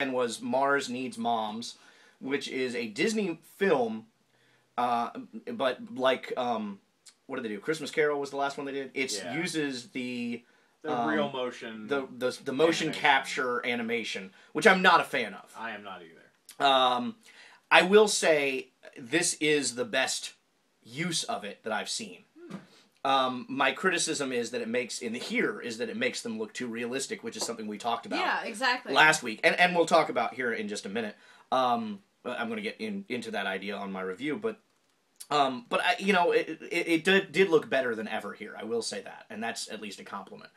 and was Mars Needs Moms, which is a Disney film, but like what did they do? Christmas Carol was the last one they did. It uses the real motion, the motion capture animation, which I'm not a fan of. I am not either. I will say this is the best use of it that I've seen. My criticism is that it makes them look too realistic, which is something we talked about last week, and we'll talk about here in just a minute. I'm going to get into that idea on my review, but it did look better than ever here. I will say that, and that's at least a compliment.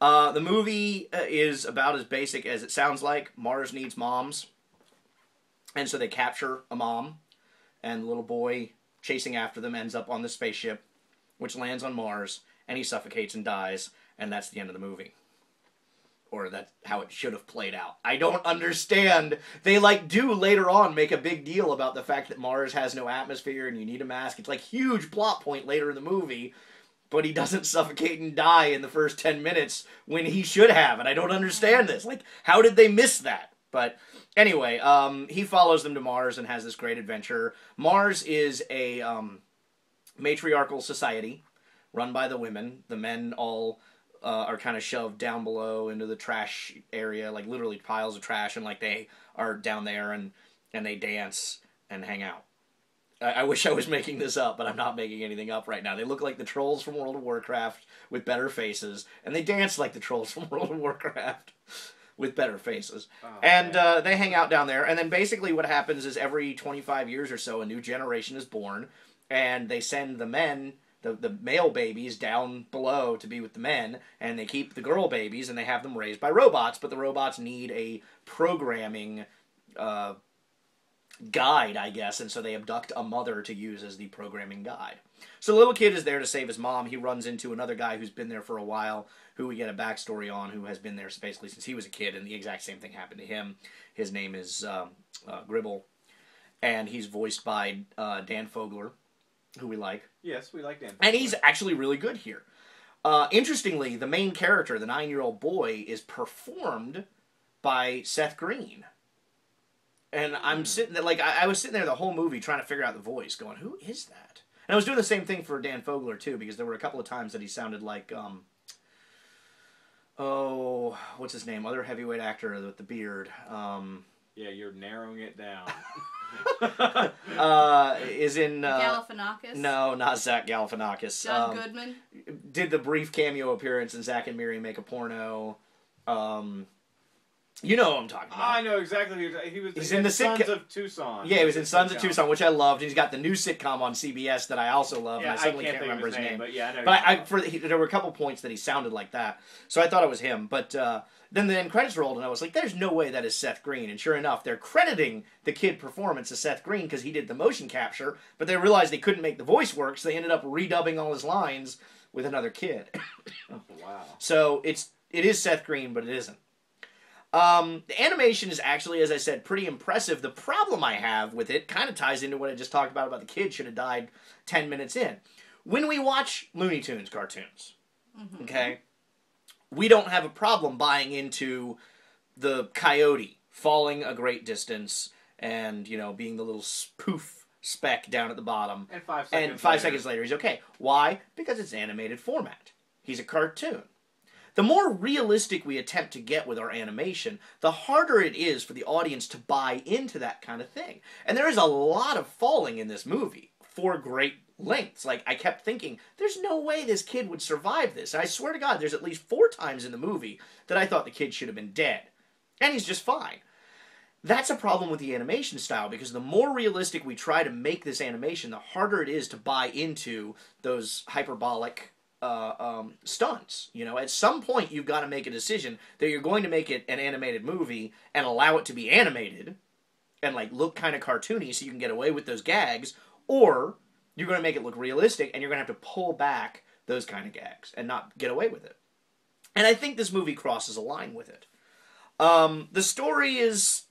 The movie is about as basic as it sounds like. Mars needs moms, and so they capture a mom, and the little boy chasing after them ends up on the spaceship, which lands on Mars, and he suffocates and dies, and that's the end of the movie. Or that's how it should have played out. I don't understand. They, do later on make a big deal about the fact that Mars has no atmosphere and you need a mask. It's, huge plot point later in the movie, but he doesn't suffocate and die in the first 10 minutes when he should have, and I don't understand this. How did they miss that? But anyway, he follows them to Mars and has this great adventure. Mars is a matriarchal society run by the women. The men all are kind of shoved down below into the trash area, literally piles of trash, and they are down there and they dance and hang out. I wish I was making this up, but I'm not making anything up right now. They look like the trolls from World of Warcraft with better faces, and they dance like the trolls from World of Warcraft with better faces. And they hang out down there, and then basically what happens is every 25 years or so, a new generation is born, and they send the men, the male babies, down below to be with the men, and they keep the girl babies, and they have them raised by robots, but the robots need a programming guide, I guess, and so they abduct a mother to use as the programming guide. So the little kid is there to save his mom. He runs into another guy who's been there for a while, who we get a backstory on, who has been there basically since he was a kid, and the exact same thing happened to him. His name is Gribble, and he's voiced by Dan Fogler, who we like. Yes, we like Dan Fogler. And he's actually really good here. Interestingly, the main character, the 9-year-old boy, is performed by Seth Green. And I'm sitting there, I was sitting there the whole movie trying to figure out the voice, going, who is that? And I was doing the same thing for Dan Fogler, too, because there were a couple of times that he sounded like, what's his name? Other heavyweight actor with the beard. Yeah, you're narrowing it down. Is in... Galifianakis? No, not Zach Galifianakis. John Goodman? Did the brief cameo appearance in Zack and Miri Make a Porno. You know what I'm talking about. I know exactly. He's in the Sons of Tucson. Yeah, he was in Sons of Tucson, which I loved. He's got the new sitcom on CBS that I also love, Yeah, and I suddenly can't can't remember his name. But yeah, I know. But there were a couple points that he sounded like that, so I thought it was him. But then the end credits rolled, and I was like, "There's no way that is Seth Green." And sure enough, they're crediting the kid performance as Seth Green because he did the motion capture. But they realized they couldn't make the voice work, so they ended up redubbing all his lines with another kid. Wow. So it is Seth Green, but it isn't. The animation is actually, as I said, pretty impressive. The problem I have with it kind of ties into what I just talked about the kid should have died 10 minutes in. When we watch Looney Tunes cartoons, okay, we don't have a problem buying into the coyote falling a great distance and, being the little poof speck down at the bottom. And 5 seconds And 5 seconds later he's okay. Why? Because it's animated format. He's a cartoon. The more realistic we attempt to get with our animation, the harder it is for the audience to buy into that kind of thing. And there is a lot of falling in this movie for great lengths. I kept thinking, there's no way this kid would survive this. And I swear to God, there's at least 4 times in the movie that I thought the kid should have been dead. And he's just fine. That's a problem with the animation style, because the more realistic we try to make this animation, the harder it is to buy into those hyperbolic stunts. At some point you've got to make a decision that you're going to make it an animated movie and allow it to be animated and look kind of cartoony so you can get away with those gags, or you're going to make it look realistic and you're going to have to pull back those kind of gags and not get away with it. And I think this movie crosses a line with it. The story is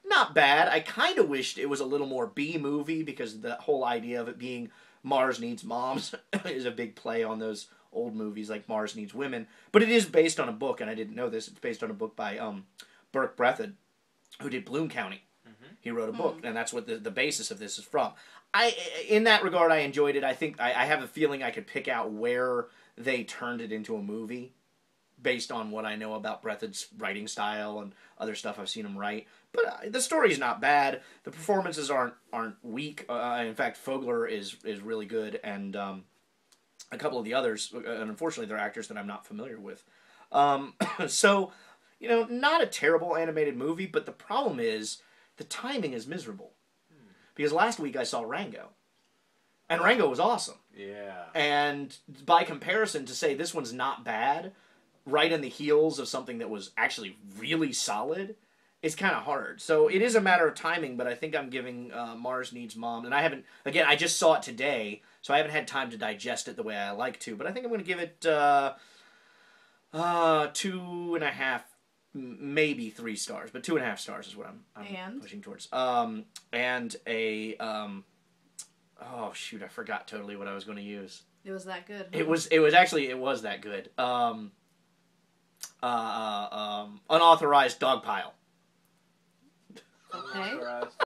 not bad. I kind of wished it was a little more B-movie, because the whole idea of it being Mars Needs Moms is a big play on those old movies like Mars Needs Women. But it is based on a book, and I didn't know this. It's based on a book by Burke Breathed, who did Bloom County. Mm-hmm. He wrote a book, and that's what the basis of this is from. In that regard, I enjoyed it. I think I have a feeling I could pick out where they turned it into a movie based on what I know about Breathitt's writing style and other stuff I've seen him write. But the story's not bad. The performances aren't weak. In fact, Fogler is really good, and a couple of the others, and unfortunately, they're actors that I'm not familiar with. So, not a terrible animated movie, but the problem is the timing is miserable. Because last week I saw Rango. And Rango was awesome. Yeah. And by comparison, to say this one's not bad, right in the heels of something that was actually really solid, is kind of hard. So it is a matter of timing, but I think I'm giving Mars Needs Mom. And I just saw it today, so I haven't had time to digest it the way I like to. But I think I'm going to give it 2.5, maybe 3 stars, but 2.5 stars is what I'm pushing towards. And a oh shoot, I forgot totally what I was going to use. It was that good. It was that good. Unauthorized dog pile. Okay.